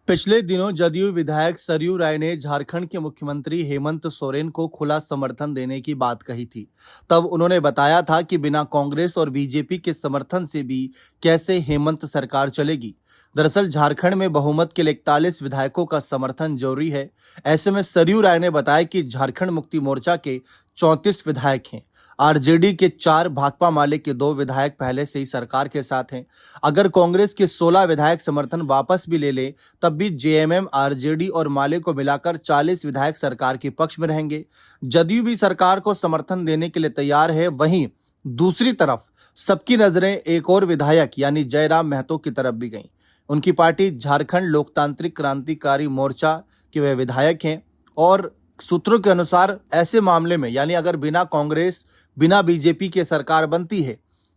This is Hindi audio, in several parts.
पिछले दिनों जदयू विधायक सरयू राय ने झारखंड के मुख्यमंत्री हेमंत सोरेन को खुला समर्थन देने की बात कही थी। तब उन्होंने बताया था कि बिना कांग्रेस और बीजेपी के समर्थन से भी कैसे हेमंत सरकार चलेगी। दरअसल झारखंड में बहुमत के लिए 41 विधायकों का समर्थन जरूरी है। ऐसे में सरयू राय ने बताया कि झारखंड मुक्ति मोर्चा के 34 विधायक हैं, आरजेडी के 4, भाकपा माले के 2 विधायक पहले से ही सरकार के साथ हैं। अगर कांग्रेस के 16 विधायक समर्थन वापस भी ले ले, तब भी जेएमएम, आरजेडी और माले को मिलाकर 40 विधायक सरकार के पक्ष में रहेंगे। जदयू भी सरकार को समर्थन देने के लिए तैयार है। वहीं दूसरी तरफ सबकी नजरें एक और विधायक यानी जयराम महतो की तरफ भी गईं। उनकी पार्टी झारखंड लोकतांत्रिक क्रांतिकारी मोर्चा के वे विधायक हैं और सूत्रों के अनुसार ऐसे मामले में यानी अगर बिना कांग्रेस, बिना बीजेपी के सरकार बनती है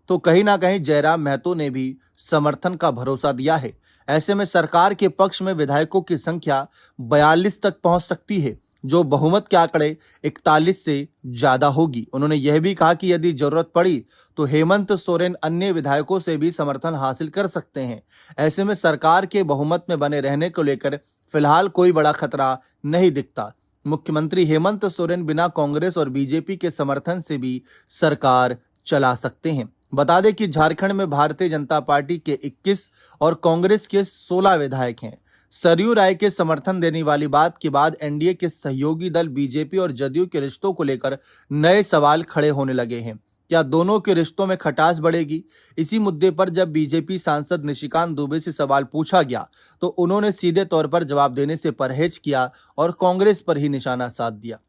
तो कहीं ना कहीं जयराम महतो ने भी समर्थन का भरोसा दिया है। ऐसे में सरकार के पक्ष में विधायकों की संख्या 42 तक पहुंच सकती है, जो बहुमत के आंकड़े 41 से ज्यादा होगी। उन्होंने यह भी कहा कि यदि जरूरत पड़ी तो हेमंत सोरेन अन्य विधायकों से भी समर्थन हासिल कर सकते हैं। ऐसे में सरकार के बहुमत में बने रहने को लेकर फिलहाल कोई बड़ा खतरा नहीं दिखता। मुख्यमंत्री हेमंत सोरेन बिना कांग्रेस और बीजेपी के समर्थन से भी सरकार चला सकते हैं। बता दें कि झारखंड में भारतीय जनता पार्टी के 21 और कांग्रेस के 16 विधायक हैं। सरयू राय के समर्थन देने वाली बात के बाद एनडीए के सहयोगी दल बीजेपी और जदयू के रिश्तों को लेकर नए सवाल खड़े होने लगे हैं। क्या दोनों के रिश्तों में खटास बढ़ेगी? इसी मुद्दे पर जब बीजेपी सांसद निशिकांत दुबे से सवाल पूछा गया तो उन्होंने सीधे तौर पर जवाब देने से परहेज किया और कांग्रेस पर ही निशाना साध दिया।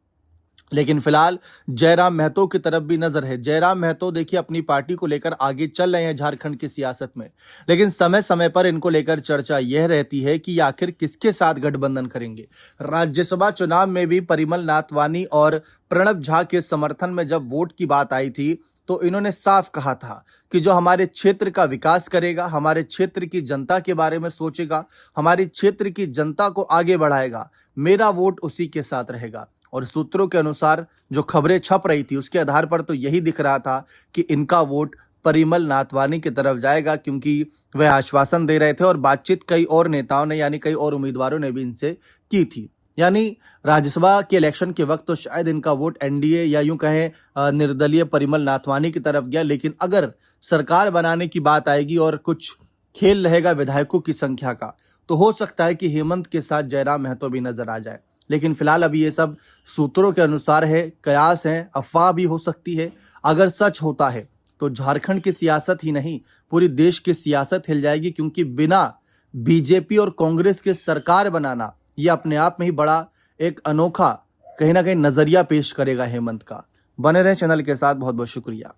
लेकिन फिलहाल जयराम महतो की तरफ भी नजर है। जयराम महतो देखिए अपनी पार्टी को लेकर आगे चल रहे हैं झारखंड की सियासत में, लेकिन समय समय पर इनको लेकर चर्चा यह रहती है कि आखिर किसके साथ गठबंधन करेंगे। राज्यसभा चुनाव में भी परिमल नाथवानी और प्रणब झा के समर्थन में जब वोट की बात आई थी तो इन्होंने साफ कहा था कि जो हमारे क्षेत्र का विकास करेगा, हमारे क्षेत्र की जनता के बारे में सोचेगा, हमारे क्षेत्र की जनता को आगे बढ़ाएगा, मेरा वोट उसी के साथ रहेगा। और सूत्रों के अनुसार जो खबरें छप रही थी उसके आधार पर तो यही दिख रहा था कि इनका वोट परिमल नाथवानी की तरफ जाएगा, क्योंकि वह आश्वासन दे रहे थे और बातचीत कई और नेताओं ने यानी कई और उम्मीदवारों ने भी इनसे की थी। यानी राज्यसभा के इलेक्शन के वक्त तो शायद इनका वोट एनडीए या यूं कहें निर्दलीय परिमल नाथवानी की तरफ गया, लेकिन अगर सरकार बनाने की बात आएगी और कुछ खेल रहेगा विधायकों की संख्या का, तो हो सकता है कि हेमंत के साथ जयराम महतो भी नजर आ जाए। लेकिन फिलहाल अभी ये सब सूत्रों के अनुसार है, कयास है, अफवाह भी हो सकती है। अगर सच होता है तो झारखंड की सियासत ही नहीं पूरी देश की सियासत हिल जाएगी, क्योंकि बिना बीजेपी और कांग्रेस के सरकार बनाना ये अपने आप में ही बड़ा एक अनोखा कहीं ना कहीं नजरिया पेश करेगा हेमंत का। बने रहे चैनल के साथ। बहुत बहुत शुक्रिया।